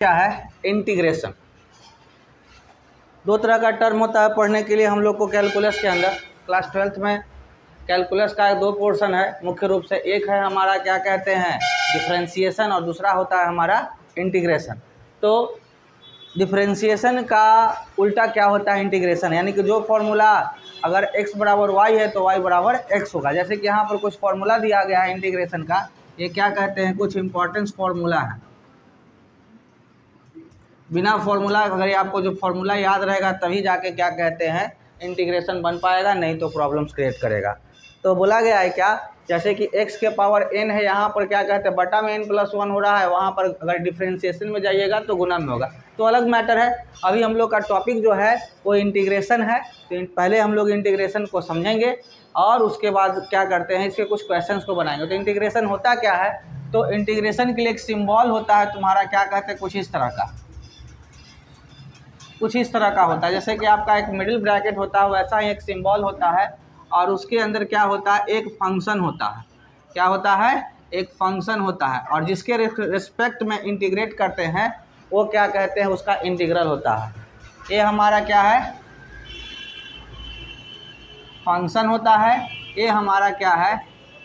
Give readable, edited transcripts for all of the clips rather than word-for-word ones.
क्या है इंटीग्रेशन। दो तरह का टर्म होता है पढ़ने के लिए हम लोग को कैलकुलस के अंदर। क्लास 12th में कैलकुलस का दो पोर्शन है मुख्य रूप से, एक है हमारा क्या कहते हैं डिफरेंशिएशन और दूसरा होता है हमारा इंटीग्रेशन। तो डिफरेंशिएशन का उल्टा क्या होता है इंटीग्रेशन, यानी कि जो फॉर्मूला अगर x बराबर y है तो y बराबर x होगा। जैसे कि यहाँ पर कुछ फॉर्मूला दिया गया है इंटीग्रेशन का, ये क्या कहते हैं कुछ इंपॉर्टेंस फॉर्मूला है। बिना फॉर्मूला अगर ये आपको जो फॉर्मूला याद रहेगा तभी जाके क्या कहते हैं इंटीग्रेशन बन पाएगा, नहीं तो प्रॉब्लम्स क्रिएट करेगा। तो बोला गया है क्या, जैसे कि x के पावर n है, यहाँ पर क्या कहते हैं बटा में n+1 हो रहा है, वहाँ पर अगर डिफरेंशिएशन में जाइएगा तो गुना में होगा, तो अलग मैटर है। अभी हम लोग का टॉपिक जो है वो इंटीग्रेशन है, तो पहले हम लोग इंटीग्रेशन को समझेंगे और उसके बाद क्या करते हैं इसके कुछ क्वेश्चंस को बनाएंगे। तो इंटीग्रेशन होता क्या है, तो इंटीग्रेशन के लिए एक सिम्बॉल होता है तुम्हारा क्या कहते हैं कुछ इस तरह का होता है। जैसे कि आपका एक मिडिल ब्रैकेट होता है वैसा ही एक सिंबल होता है, और उसके अंदर क्या होता है एक फंक्शन होता है। क्या होता है, एक फंक्शन होता है, और जिसके रिस्पेक्ट में इंटीग्रेट करते हैं वो क्या कहते हैं उसका इंटीग्रल होता है। ये हमारा क्या है फंक्शन होता है, ये हमारा क्या है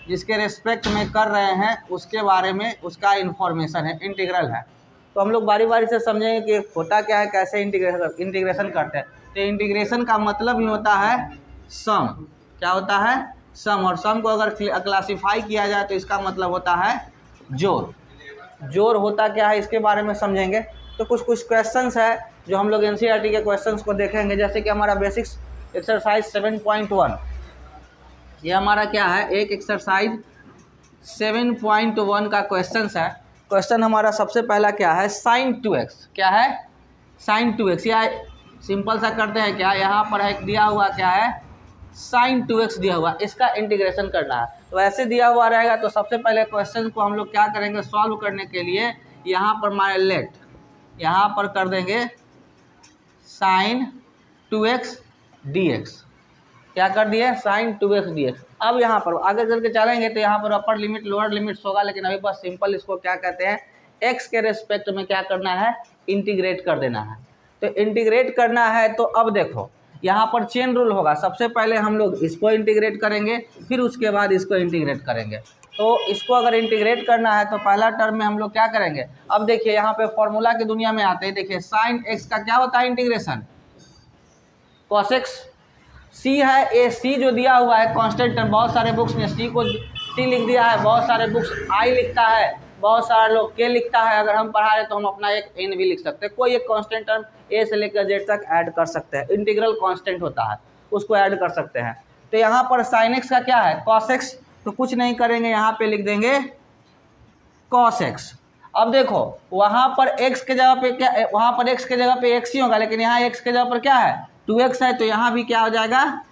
जिसके रिस्पेक्ट में कर रहे हैं उसके बारे में उसका इन्फॉर्मेशन है, इंटीग्रल है। तो हम लोग बारी बारी से समझेंगे कि होता क्या है, कैसे इंटीग्रेशन करते हैं। तो इंटीग्रेशन का मतलब ही होता है सम। क्या होता है सम, और सम को अगर क्लासिफाई किया जाए तो इसका मतलब होता है जोड़। जोड़ होता क्या है इसके बारे में समझेंगे। तो कुछ क्वेश्चंस है जो हम लोग एनसीईआरटी के क्वेश्चंस को देखेंगे। जैसे कि हमारा बेसिक्स एक्सरसाइज 7.1, ये हमारा क्या है एक एक्सरसाइज 7.1 का क्वेश्चन है। क्वेश्चन हमारा सबसे पहला क्या है sin 2x। क्या है sin 2x, या सिंपल सा करते हैं क्या, यहाँ पर है दिया हुआ क्या है sin 2x दिया हुआ, इसका इंटीग्रेशन करना है। तो ऐसे दिया हुआ रहेगा तो सबसे पहले क्वेश्चन को हम लोग क्या करेंगे सॉल्व करने के लिए यहाँ पर हमारे लेट यहाँ पर कर देंगे sin 2x dx। क्या कर दिए sin 2x dx। अब यहाँ पर आगे चल के चलेंगे तो यहाँ पर अपर लिमिट लोअर लिमिट्स होगा, लेकिन अभी बस सिंपल इसको क्या कहते हैं x के रेस्पेक्ट में क्या करना है इंटीग्रेट कर देना है। तो इंटीग्रेट करना है तो अब देखो यहाँ पर चेन रूल होगा, सबसे पहले हम लोग इसको इंटीग्रेट करेंगे फिर उसके बाद इसको इंटीग्रेट करेंगे। तो इसको अगर इंटीग्रेट करना है तो पहला टर्म में हम लोग क्या करेंगे, अब देखिए यहाँ पे फॉर्मूला की दुनिया में आते हैं। देखिए साइन x का क्या होता है इंटीग्रेशन cos x, c है ए c जो दिया हुआ है कांस्टेंट टर्म, बहुत सारे बुक्स में c को t लिख दिया है, बहुत सारे बुक्स i लिखता है, बहुत सारे लोग k लिखता है। अगर हम पढ़ा रहे तो हम अपना एक n भी लिख सकते हैं, कोई एक कांस्टेंट टर्म a से लेकर z तक ऐड कर सकते हैं। इंटीग्रल कांस्टेंट होता है उसको ऐड कर सकते हैं। तो यहाँ पर sin x का क्या है cos x, तो कुछ नहीं करेंगे यहाँ पे लिख देंगे cos x। अब देखो वहाँ पर x के जगह पे क्या, वहाँ पर x के जगह पे x ही होगा, लेकिन यहाँ x के जगह पर क्या है 2x है, तो यहाँ भी क्या हो जाएगा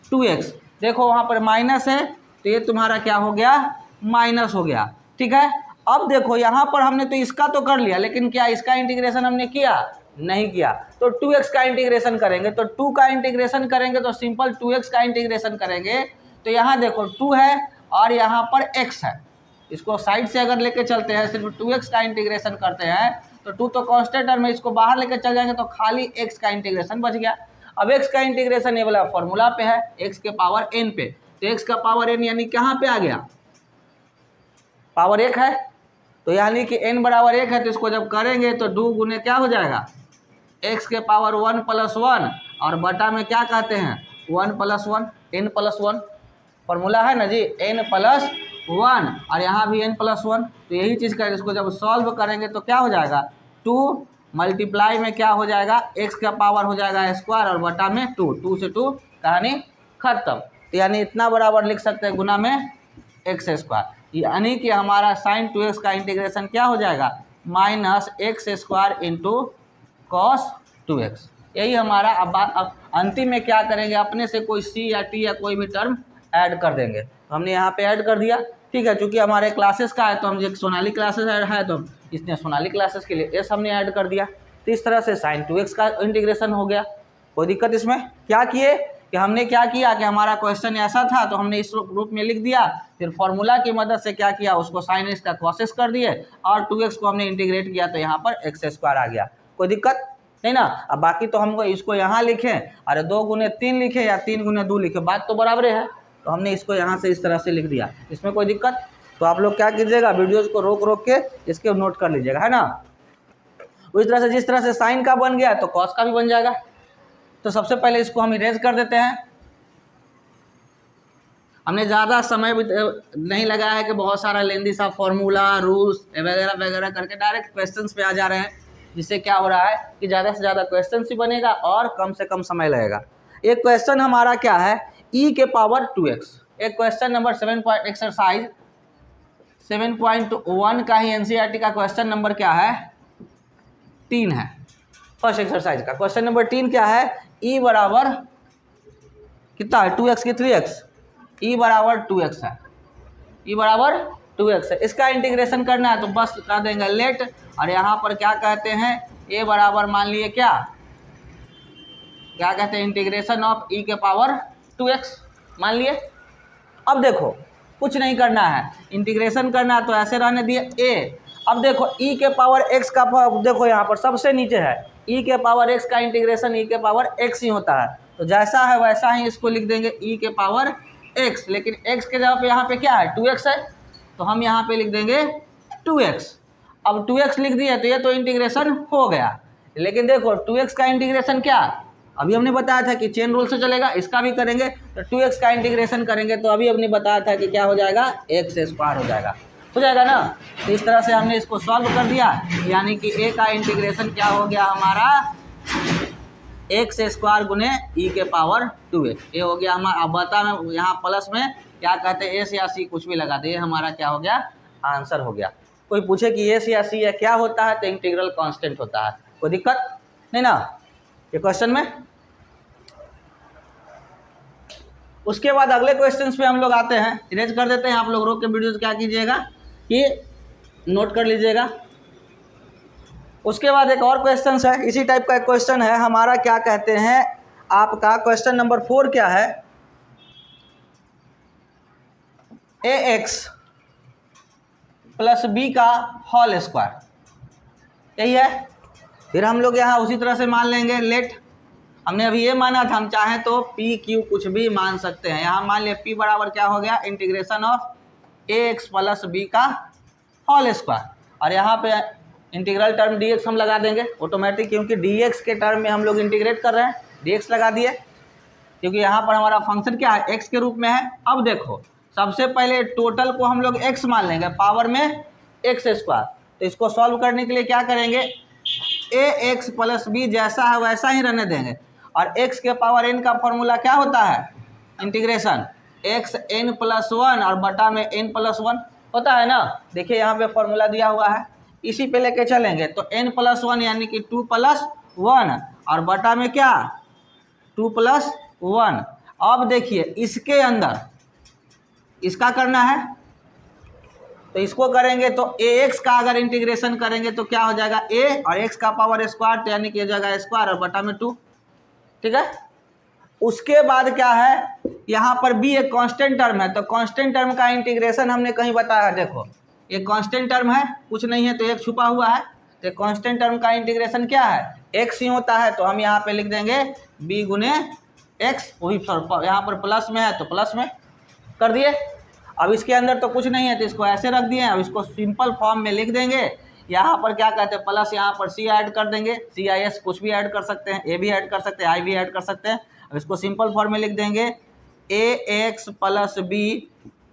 2x। देखो वहाँ पर माइनस है तो ये तुम्हारा क्या हो गया माइनस हो गया, ठीक है। अब देखो यहाँ पर हमने तो इसका तो कर लिया, लेकिन क्या इसका इंटीग्रेशन हमने किया नहीं किया। तो 2x का इंटीग्रेशन करेंगे, तो 2 का इंटीग्रेशन करेंगे तो सिंपल 2x का इंटीग्रेशन करेंगे। तो यहाँ देखो 2 है और यहाँ पर x है, इसको साइड से अगर लेके चलते हैं सिर्फ 2x का इंटीग्रेशन करते हैं तो 2 तो कांस्टेंट टर्म में, इसको बाहर लेके चल जाएंगे तो खाली x का इंटीग्रेशन बच गया। अब x का इंटीग्रेशन ये वाला फॉर्मूला पे है x के पावर n पे, तो x का पावर n यानी कहाँ पे आ गया पावर 1 है, तो यानी कि n बराबर 1 है, तो इसको जब करेंगे तो 2 गुने क्या हो जाएगा x के पावर 1 + 1 और बटा में क्या कहते हैं 1 + 1 n+1 फॉर्मूला है ना जी n+1, और यहाँ भी n+1। तो यही चीज़ करें, इसको जब सॉल्व करेंगे तो क्या हो जाएगा 2 मल्टीप्लाई में क्या हो जाएगा x का पावर हो जाएगा स्क्वायर और बटा में 2 से 2 कहानी खत्म। तो यानी इतना बराबर लिख सकते हैं गुना में x², यानी कि हमारा sin 2x का इंटीग्रेशन क्या हो जाएगा -x² × cos 2x। यही हमारा। अब अंतिम में क्या करेंगे अपने से कोई c या t या कोई भी टर्म ऐड कर देंगे। तो हमने यहाँ पे ऐड कर दिया, ठीक है। चूँकि हमारे क्लासेस का है तो हम एक सोनाली क्लासेस है तो इसने सोनाली क्लासेस के लिए एस हमने ऐड कर दिया। तो इस तरह से sin 2x का इंटीग्रेशन हो गया, कोई दिक्कत इसमें। क्या किए कि हमने क्या किया कि हमारा क्वेश्चन ऐसा था तो हमने इस रूप में लिख दिया, फिर फॉर्मूला की मदद से क्या किया, उसको साइन एक्स का कॉसेस कर दिए और 2x को हमने इंटीग्रेट किया तो यहाँ पर x² आ गया। कोई दिक्कत नहीं ना। अब बाकी तो हमको इसको यहाँ लिखें, अरे 2 गुने 3 लिखे या 3 गुने 2 लिखे, बात तो बराबर है। तो हमने इसको यहाँ से इस तरह से लिख दिया, इसमें कोई दिक्कत। तो आप लोग क्या कीजिएगा, वीडियोज़ को रोक रोक के इसके नोट कर लीजिएगा, है ना। उस तरह से जिस तरह से साइन का बन गया तो कॉस का भी बन जाएगा। तो सबसे पहले इसको हम इरेज कर देते हैं। हमने ज़्यादा समय भी नहीं लगाया है कि बहुत सारा लेंदी सा फॉर्मूला रूल्स वगैरह वगैरह करके डायरेक्ट क्वेश्चंस पे आ जा रहे हैं, जिससे क्या हो रहा है कि ज़्यादा से ज़्यादा क्वेश्चन ही बनेगा और कम से कम समय लगेगा। एक क्वेश्चन हमारा क्या है, e के पावर 2x। एक क्वेश्चन नंबर 7 एक्सरसाइज 7.1 का ही NCERT का क्वेश्चन नंबर क्या है, 3 है। फर्स्ट एक्सरसाइज का क्वेश्चन नंबर 3 क्या है, e बराबर कितना है, 2x की 3x, e बराबर 2x है, e बराबर 2x है। इसका इंटीग्रेशन करना है तो बस कर देंगे लेट, और यहाँ पर क्या कहते हैं, a बराबर मान लिए क्या कहते हैं, इंटीग्रेशन ऑफ e के पावर 2x मान लिए। अब देखो कुछ नहीं करना है, इंटीग्रेशन करना है तो ऐसे रहने दिए a। अब देखो e के पावर x का देखो यहाँ पर सबसे नीचे है, e के पावर x का इंटीग्रेशन e के पावर x ही होता है, तो जैसा है वैसा ही इसको लिख देंगे e के पावर x। लेकिन x के जगह पे यहाँ पे क्या है, 2x है, तो हम यहाँ पे लिख देंगे 2x। अब 2x लिख दिया तो ये तो इंटीग्रेशन हो गया। लेकिन देखो 2x का इंटीग्रेशन क्या, अभी हमने बताया था कि चेन रूल से चलेगा, इसका भी करेंगे तो 2x का इंटीग्रेशन करेंगे तो अभी हमने बताया था कि क्या हो जाएगा, x² हो जाएगा ना। तो इस तरह से हमने इसको सॉल्व कर दिया, यानी कि a का इंटीग्रेशन क्या हो गया हमारा, x² गुने e के पावर 2x। ये हो गया हमारा। अब बता में यहाँ प्लस में क्या कहते हैं, एस या सी कुछ भी लगा दे, हमारा क्या हो गया, आंसर हो गया। कोई पूछे कि एस या सी या क्या होता है तो इंटीग्रल कांस्टेंट होता है, कोई दिक्कत नहीं ना ये क्वेश्चन में। उसके बाद अगले क्वेश्चंस पे हम लोग आते हैं, इरेज कर देते हैं। आप लोग रोक के वीडियो क्या कीजिएगा कि नोट कर लीजिएगा। उसके बाद एक और क्वेश्चन है, इसी टाइप का एक क्वेश्चन है हमारा, क्या कहते हैं आपका क्वेश्चन नंबर 4 क्या है, ax प्लस b का होल स्क्वायर, यही है। फिर हम लोग यहाँ उसी तरह से मान लेंगे लेट। हमने अभी ये माना था, हम चाहें तो p q कुछ भी मान सकते हैं। यहाँ मान लिया p बराबर क्या हो गया, integration of ax plus b का होल स्क्वायर, और यहाँ पे इंटीग्रल टर्म dx हम लगा देंगे ऑटोमेटिक, क्योंकि dx के टर्म में हम लोग इंटीग्रेट कर रहे हैं, dx लगा दिए क्योंकि यहाँ पर हमारा फंक्शन क्या है, x के रूप में है। अब देखो सबसे पहले टोटल को हम लोग x मान लेंगे, पावर में x²। तो इसको सॉल्व करने के लिए क्या करेंगे, ax प्लस b जैसा है वैसा ही रहने देंगे, और x के पावर n का फॉर्मूला क्या होता है, इंटीग्रेशन x n + 1 और बटा में n + 1 होता है ना। देखिए यहाँ पे फॉर्मूला दिया हुआ है, इसी पे लेके चलेंगे तो n + 1 यानी कि 2 + 1 और बटा में क्या 2 + 1। अब देखिए इसके अंदर इसका करना है तो इसको करेंगे तो ax का अगर इंटीग्रेशन करेंगे तो क्या हो जाएगा, a और x का पावर स्क्वायर, तो यानी कि जाएगा स्क्वायर और बटा में 2, ठीक है। उसके बाद क्या है, यहाँ पर b एक कांस्टेंट टर्म है, तो कांस्टेंट टर्म का इंटीग्रेशन हमने कहीं बताया, देखो ये कांस्टेंट टर्म है, कुछ नहीं है तो एक छुपा हुआ है, तो कांस्टेंट टर्म का इंटीग्रेशन क्या है, x ही होता है। तो हम यहाँ पे लिख देंगे b गुने x, वही यहाँ पर प्लस में है तो प्लस में कर दिए। अब इसके अंदर तो कुछ नहीं है तो इसको ऐसे रख दिए। अब इसको सिंपल फॉर्म में लिख देंगे, यहाँ पर क्या कहते हैं प्लस, यहाँ पर c ऐड कर देंगे, CIS कुछ भी ऐड कर सकते हैं, a भी ऐड कर सकते हैं, i भी ऐड कर सकते हैं। अब इसको सिंपल फॉर्म में लिख देंगे ax प्लस b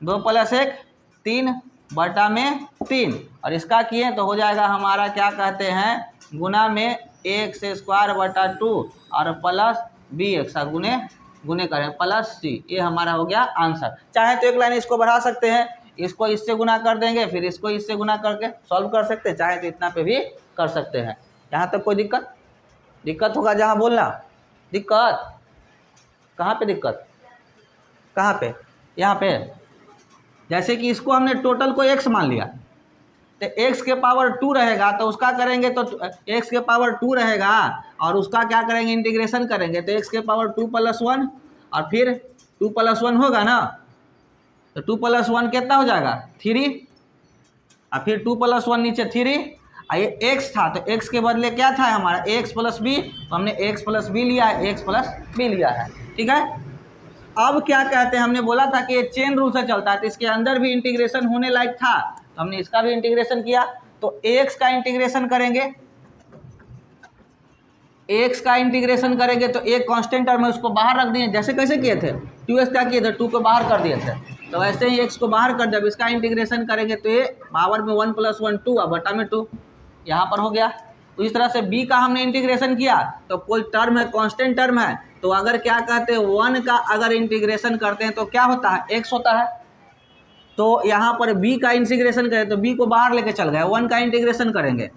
2 + 1 3 बटा में 3, और इसका किए तो हो जाएगा हमारा क्या कहते हैं गुना में ax² बटा 2 और प्लस bx गुने गुने करें प्लस c, ये हमारा हो गया आंसर। चाहे तो एक लाइन इसको बढ़ा सकते हैं, इसको इससे गुना कर देंगे, फिर इसको इससे गुना करके सॉल्व कर सकते हैं, चाहे तो इतना पे भी कर सकते हैं। यहाँ तक कोई दिक्कत होगा जहाँ बोलना, दिक्कत कहाँ पे, दिक्कत कहाँ पे, यहाँ पे। जैसे कि इसको हमने टोटल को x मान लिया, तो x के पावर 2 रहेगा तो उसका करेंगे तो x के पावर 2 रहेगा, और उसका क्या करेंगे इंटीग्रेशन करेंगे तो x के पावर 2 + 1 और फिर 2 + 1 होगा ना, तो 2 + 1 कितना हो जाएगा 3, और फिर 2 + 1 नीचे 3, और ये x था तो x के बदले क्या था हमारा ax + b, तो हमने x + b लिया है, x + b लिया है। ठीक है, अब क्या कहते हैं, हमने बोला था कि ये चेन रूल से चलता है, तो इसके अंदर भी इंटीग्रेशन होने लायक था, तो हमने इसका भी इंटीग्रेशन किया। तो ax का इंटीग्रेशन करेंगे, x का इंटीग्रेशन करेंगे तो एक कांस्टेंट टर्म है उसको बाहर रख दिए, जैसे कैसे किए थे 2x क्या किए थे 2 को बाहर कर दिए थे, तो वैसे ही x को बाहर कर, जब इसका इंटीग्रेशन करेंगे तो ये पावर में 1 + 1 2 और बटा में 2 यहाँ पर हो गया। तो इस तरह से b का हमने इंटीग्रेशन किया, तो कोई टर्म है कांस्टेंट टर्म है, तो अगर क्या कहते हैं 1 का अगर इंटीग्रेशन करते हैं तो क्या होता है x होता है, तो यहाँ पर b का इंटीग्रेशन करें तो b को बाहर लेके चल गए, 1 का इंटीग्रेशन करेंगे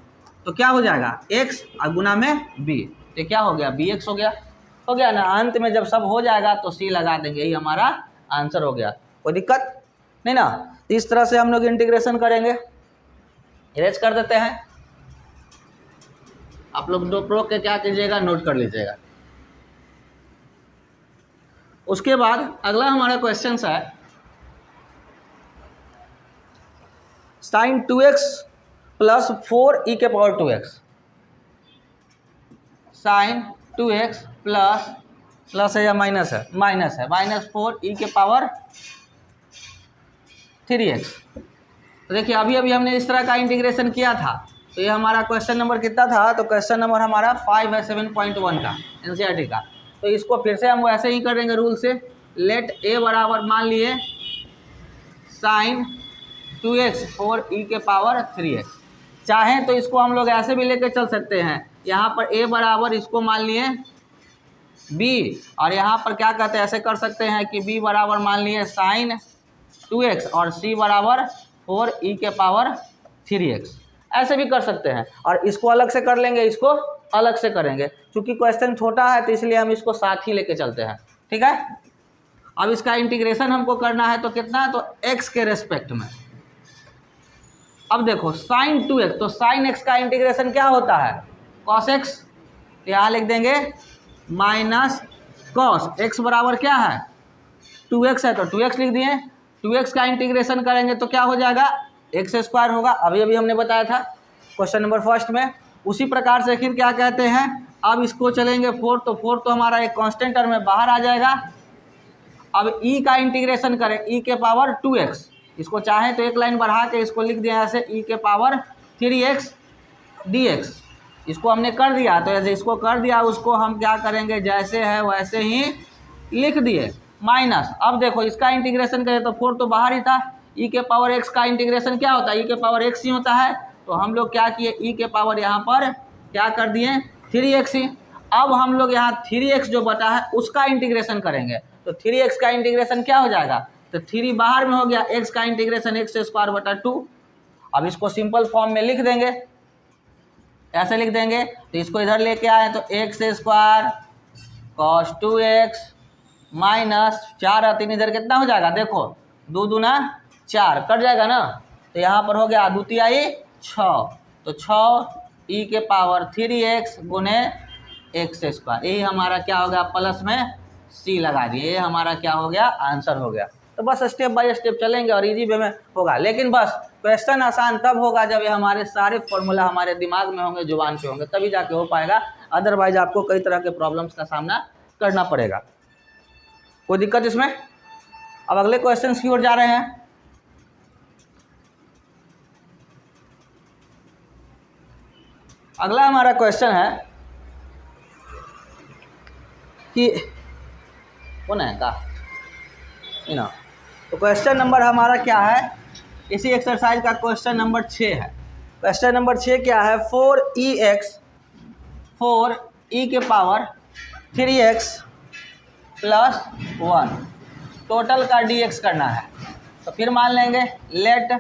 तो क्या हो जाएगा x और गुना में b, तो क्या हो गया bx हो गया ना। अंत में जब सब हो जाएगा तो c लगा देंगे, यही हमारा आंसर हो गया, कोई दिक्कत नहीं ना। तो इस तरह से हम लोग इंटीग्रेशन करेंगे, इरेज कर देते हैं। आप लोग दो प्रो के क्या कीजिएगा नोट कर लीजिएगा। उसके बाद अगला हमारा क्वेश्चन है sin 2x + 4e⁴ 2x, sin 2x plus है या माइनस है, माइनस है, -4e⁴ 3x। तो देखिए अभी हमने इस तरह का इंटीग्रेशन किया था, तो ये हमारा क्वेश्चन नंबर कितना था, तो क्वेश्चन नंबर हमारा 5 है 7.1 का एनसीईआरटी का। तो इसको फिर से हम वैसे ही करेंगे रूल से, लेट a बराबर मान लिए sin 2x 4e⁴ 3x। चाहें तो इसको हम लोग ऐसे भी लेके चल सकते हैं, यहाँ पर a बराबर इसको मान लिए b, और यहाँ पर क्या कहते हैं ऐसे कर सकते हैं कि b बराबर मान लिए sin 2x और c बराबर 4e⁴ 3x, ऐसे भी कर सकते हैं। और इसको अलग से कर लेंगे, इसको अलग से करेंगे, क्योंकि क्वेश्चन छोटा है तो इसलिए हम इसको साथ ही लेके चलते हैं। ठीक है, अब इसका इंटीग्रेशन हमको करना है तो कितना, तो x के रेस्पेक्ट में। अब देखो sin 2x, तो sin x का इंटीग्रेशन क्या होता है cos x, यहाँ लिख देंगे माइनस cos x बराबर क्या है 2x है, तो 2x लिख दिए। 2x का इंटीग्रेशन करेंगे तो क्या हो जाएगा x² होगा, अभी हमने बताया था क्वेश्चन नंबर फर्स्ट में। उसी प्रकार से फिर क्या कहते हैं, अब इसको चलेंगे 4, तो 4 तो हमारा एक कांस्टेंट टर्म में बाहर आ जाएगा। अब e का इंटीग्रेशन करें e⁴ 2x, इसको चाहे तो एक लाइन बढ़ा के इसको लिख दिया ऐसे e⁴ 3x dx, इसको हमने कर दिया। तो जैसे इसको कर दिया उसको हम क्या करेंगे जैसे है वैसे ही लिख दिए माइनस। अब देखो इसका इंटीग्रेशन करें तो 4 तो बाहर ही था, e⁴x का इंटीग्रेशन क्या होता है e⁴x ही होता है, तो हम लोग क्या किए e⁴ यहाँ पर क्या कर दिए 3x ही। अब हम लोग यहाँ 3x जो बटा है उसका इंटीग्रेशन करेंगे, तो 3x का इंटीग्रेशन क्या हो जाएगा, तो 3 बाहर में हो गया, x का इंटीग्रेशन x² बटा 2। अब इसको सिंपल फॉर्म में लिख देंगे, ऐसे लिख देंगे, तो इसको इधर लेके आए तो x² cos 2x माइनस 4 और 3 इधर कितना हो जाएगा, देखो 2 दूना 4 कट जाएगा ना, तो यहाँ पर हो गया द्वितीय 6, तो 6e⁴ 3x गुने x², यही हमारा क्या हो गया प्लस में c लगा दिए, ये हमारा क्या हो गया आंसर हो गया। तो बस स्टेप बाय स्टेप चलेंगे और इजी वे में होगा, लेकिन बस क्वेश्चन आसान तब होगा जब ये हमारे सारे फॉर्मूला हमारे दिमाग में होंगे, जुबान पे होंगे, तभी जाके हो पाएगा, अदरवाइज आपको कई तरह के प्रॉब्लम्स का सामना करना पड़ेगा। कोई दिक्कत इसमें। अब अगले क्वेश्चन की ओर जा रहे हैं। अगला हमारा क्वेश्चन है कि कौन है का ना, तो क्वेश्चन नंबर हमारा क्या है, इसी एक्सरसाइज का क्वेश्चन नंबर 6 है। क्वेश्चन नंबर 6 क्या है, 4e⁴ 3x प्लस 1 टोटल का dx करना है। तो फिर मान लेंगे लेट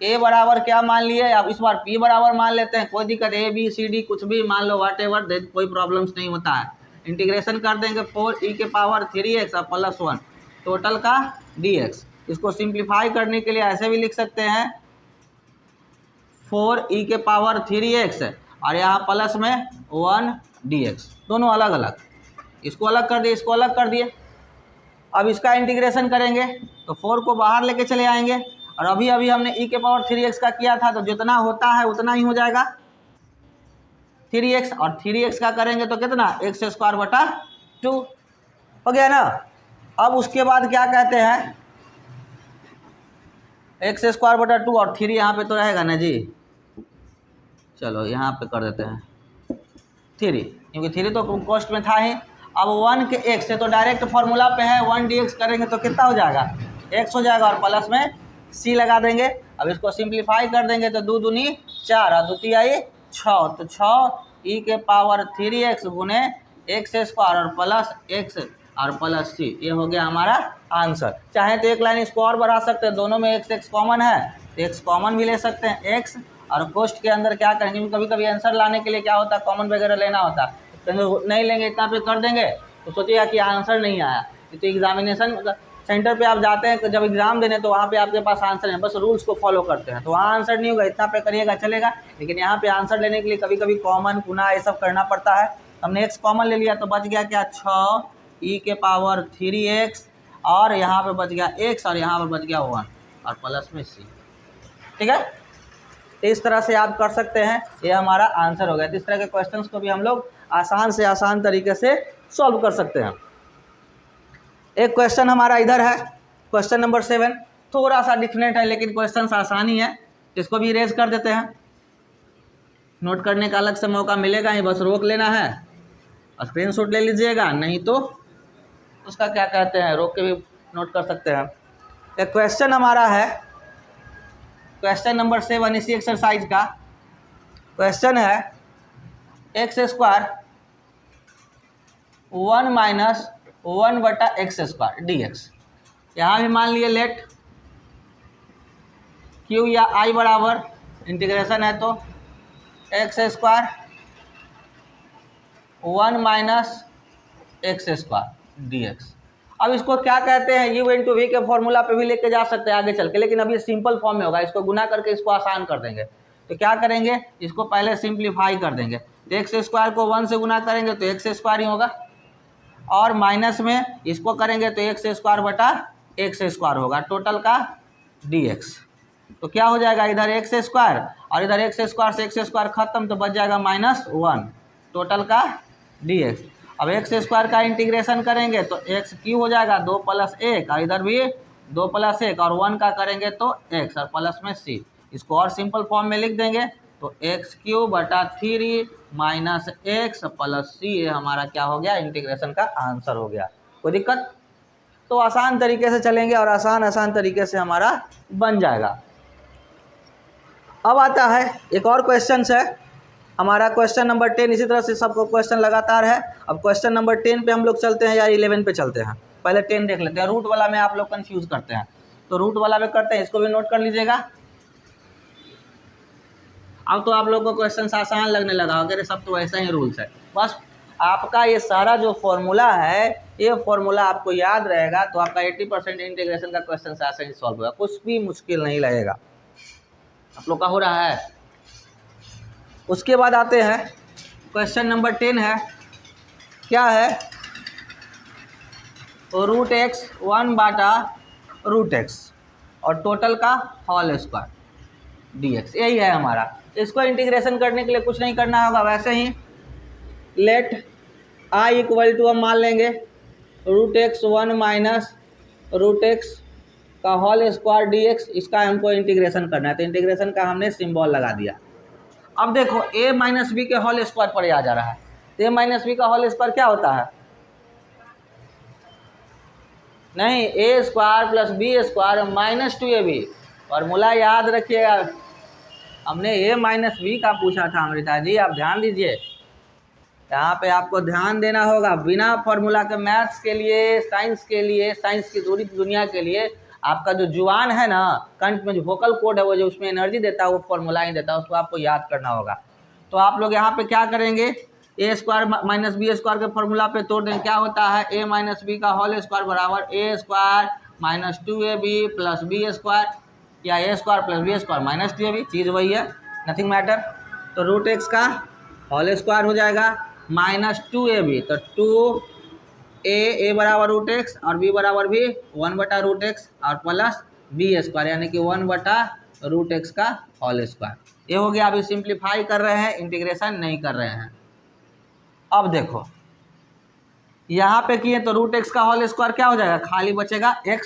a बराबर क्या मान लिए, अब इस बार p बराबर मान लेते हैं, कोई दिक्कत a b c d कुछ भी मान लो व्हाटएवर, कोई प्रॉब्लम्स नहीं होता है। इंटीग्रेशन कर देंगे 4e⁴ 3x और प्लस 1 टोटल का dx। इसको सिंप्लीफाई करने के लिए ऐसे भी लिख सकते हैं 4e⁴ 3x और यहाँ प्लस में 1 dx, दोनों अलग अलग, इसको अलग कर दिए इसको अलग कर दिए, अब इसका इंटीग्रेशन करेंगे तो 4 को बाहर लेके चले आएंगे, और अभी अभी हमने e के पावर 3x का किया था, तो जितना होता है उतना ही हो जाएगा 3x, और 3x का करेंगे तो कितना x² बटा 2 हो गया ना। अब उसके बाद क्या कहते हैं, x² बटा 2 और 3 यहाँ पे तो रहेगा ना जी, चलो यहाँ पे कर देते हैं 3, क्योंकि 3 तो कॉस्ट में था ही। अब 1 के x से तो डायरेक्ट फार्मूला पे है, 1 dx करेंगे तो कितना हो जाएगा x हो जाएगा, और प्लस में c लगा देंगे। अब इसको सिंप्लीफाई कर देंगे तो 2 दूनी 4 और 2 तिहाई 6, तो 6 e के पावर 3x गुने x² और प्लस x और प्लस c, ये हो गया हमारा आंसर। चाहे तो एक लाइन इसको और बढ़ा सकते हैं, दोनों में x कॉमन है तो x कॉमन भी ले सकते हैं, x और कोष्ट के अंदर क्या करेंगे, कभी कभी आंसर लाने के लिए क्या होता है कॉमन वगैरह लेना होता है, तो नहीं लेंगे इतना पे कर देंगे तो सोचिएगा कि आंसर नहीं आया। तो एग्जामिनेशन सेंटर पे आप जाते हैं जब एग्जाम देने तो वहाँ पे आपके पास आंसर है, बस रूल्स को फॉलो करते हैं तो वहाँ आंसर नहीं होगा, इतना पे करिएगा चलेगा। लेकिन यहाँ पे आंसर लेने के लिए कभी कभी कॉमन पुनः ये सब करना पड़ता है। हमने x कॉमन ले लिया तो बच गया क्या 6 e के पावर 3x, और यहाँ पे बच गया x और यहाँ पे बच गया 1 और प्लस में c। ठीक है, तो इस तरह से आप कर सकते हैं, ये हमारा आंसर हो गया। तो इस तरह के क्वेश्चंस को भी हम लोग आसान से आसान तरीके से सॉल्व कर सकते हैं। एक क्वेश्चन हमारा इधर है, क्वेश्चन नंबर 7, थोड़ा सा डिफरेंट है लेकिन क्वेश्चन आसान ही है, इसको भी इरेज कर देते हैं। नोट करने का अलग से मौका मिलेगा ही, बस रोक लेना है और स्क्रीनशॉट ले लीजिएगा, नहीं तो उसका क्या कहते हैं रोक के भी नोट कर सकते हैं। एक क्वेश्चन हमारा है क्वेश्चन नंबर 7 इसी एक्सरसाइज का क्वेश्चन है x² 1 माइनस 1 बटा x² dx। यहाँ भी मान लिए लेट q या i बराबर इंटीग्रेशन है तो x² 1 माइनस x² dx। अब इसको क्या कहते हैं, u इंटू वी के फॉर्मूला पे भी लेके जा सकते हैं आगे चल के, लेकिन अभी सिंपल फॉर्म में होगा, इसको गुना करके इसको आसान कर देंगे। तो क्या करेंगे, इसको पहले सिंप्लीफाई कर देंगे, तो x² को 1 से गुना करेंगे तो x² ही होगा, और माइनस में इसको करेंगे तो x² बटा x² होगा टोटल का dx। तो क्या हो जाएगा, इधर x² और इधर x² से x² खत्म तो बच जाएगा -1 टोटल का dx। अब x² का इंटीग्रेशन करेंगे तो x³ हो जाएगा 2 + 1, और इधर भी 2 + 1, और 1 का करेंगे तो x और प्लस में c। इसको और सिंपल फॉर्म में लिख देंगे तो x³ बटा 3 माइनस x प्लस c, ये हमारा क्या हो गया इंटीग्रेशन का आंसर हो गया। कोई दिक्कत, तो आसान तरीके से चलेंगे और आसान तरीके से हमारा बन जाएगा। अब आता है एक और क्वेश्चन है हमारा क्वेश्चन नंबर 10, इसी तरह से सबको क्वेश्चन लगातार है। अब क्वेश्चन नंबर 10 पे हम लोग चलते हैं या 11 पे चलते हैं, पहले 10 देख लेते हैं। रूट वाला में आप लोग कंफ्यूज करते हैं तो रूट वाला में करते हैं, इसको भी नोट कर लीजिएगा। अब तो आप लोग को क्वेश्चन आसान लगने लगा अगर सब तो ऐसा ही रूल्स है, बस आपका ये सारा जो फॉर्मूला है ये फॉर्मूला आपको याद रहेगा तो आपका 80% इंटीग्रेशन का क्वेश्चन आसान ही सॉल्व होगा, कुछ भी मुश्किल नहीं लगेगा। आप लोग का हो रहा है। उसके बाद आते हैं क्वेश्चन नंबर 10 है, क्या है, रूट x 1 बटा रूट x और टोटल का होल स्क्वायर dx, यही है हमारा। इसको इंटीग्रेशन करने के लिए कुछ नहीं करना होगा, वैसे ही लेट i इक्वल टू हम मान लेंगे root x 1 minus root x का होल स्क्वायर dx, इसका हमको इंटीग्रेशन करना है तो इंटीग्रेशन का हमने सिंबल लगा दिया। अब देखो a माइनस बी के होल स्क्वायर पर आ जा रहा है, तो a माइनस बी का होल स्क्वायर क्या होता है, नहीं a square plus B square minus 2ab। Formula याद रखिएगा, हमने a माइनस बी का पूछा था अमृता जी, आप ध्यान दीजिए, यहाँ पे आपको ध्यान देना होगा। बिना फॉर्मूला के मैथ्स के लिए, साइंस के लिए, साइंस की दूरी दुनिया के लिए आपका जो जुबान है ना, कंठ में जो वोकल कोड है वो जो उसमें एनर्जी देता है वो फॉर्मूला ही देता है, उसको आपको याद करना होगा। तो आप लोग यहाँ पे क्या करेंगे, a square minus B square के फॉर्मूला पे तोड़ देंगे, क्या होता है a माइनस बी का होल स्क्वायर बराबर a square minus 2ab plus B square, या a square plus B square minus 2ab, चीज़ वही है, नथिंग मैटर। तो रूट x का होल स्क्वायर हो जाएगा माइनस 2ab, तो 2 ए बराबर रूट एक्स और बी बराबर भी 1/√x और प्लस बी स्क्वायर यानी कि 1/√x का होल स्क्वायर। ये हो गया। अभी सिंप्लीफाई कर रहे हैं, इंटीग्रेशन नहीं कर रहे हैं। अब देखो यहाँ पे किए तो √x का होल स्क्वायर क्या हो जाएगा, खाली बचेगा x,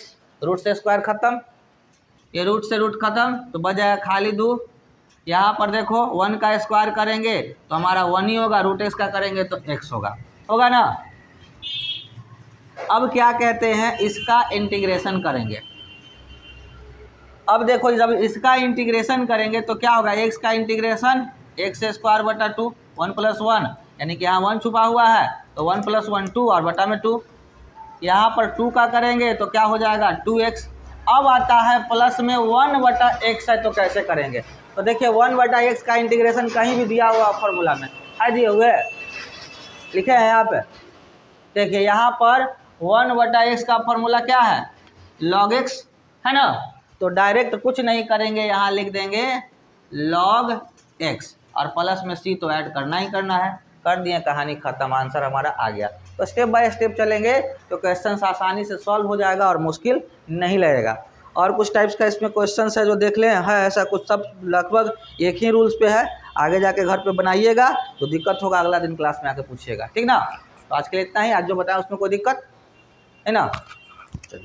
रूट से स्क्वायर खत्म, ये रूट से रूट खत्म तो बच जाएगा खाली 2। यहाँ पर देखो 1 का स्क्वायर करेंगे तो हमारा 1 ही होगा, √x का करेंगे तो x होगा ना। अब क्या कहते हैं, इसका इंटीग्रेशन करेंगे। अब देखो जब इसका इंटीग्रेशन करेंगे तो क्या होगा, x का इंटीग्रेशन x² 2 1 + 1 यानी कि यहाँ 1 छुपा हुआ है तो 1 + 1 2 और बटा में 2। यहाँ पर 2 का करेंगे तो क्या हो जाएगा 2x। अब आता है प्लस में 1/x है तो कैसे करेंगे, तो देखिए 1/x का इंटीग्रेशन कहीं भी दिया हुआ फॉर्मूला में है, दिए हुए लिखे हैं यहाँ पे। देखिए यहाँ पर 1/x का फॉर्मूला क्या है, log x है ना, तो डायरेक्ट कुछ नहीं करेंगे, यहाँ लिख देंगे log x और प्लस में c तो ऐड करना ही करना है। कर दिए, कहानी खत्म, आंसर हमारा आ गया। तो स्टेप बाय स्टेप चलेंगे तो क्वेश्चन आसानी से सॉल्व हो जाएगा और मुश्किल नहीं लगेगा। और कुछ टाइप्स का इसमें क्वेश्चन है जो देख लें, है ऐसा कुछ, सब लगभग एक ही रूल्स पे है। आगे जाके घर पे बनाइएगा तो दिक्कत होगा, अगला दिन क्लास में आके पूछिएगा, ठीक ना। तो आज के लिए इतना ही, आज जो बताया उसमें कोई दिक्कत है ना। चलिए।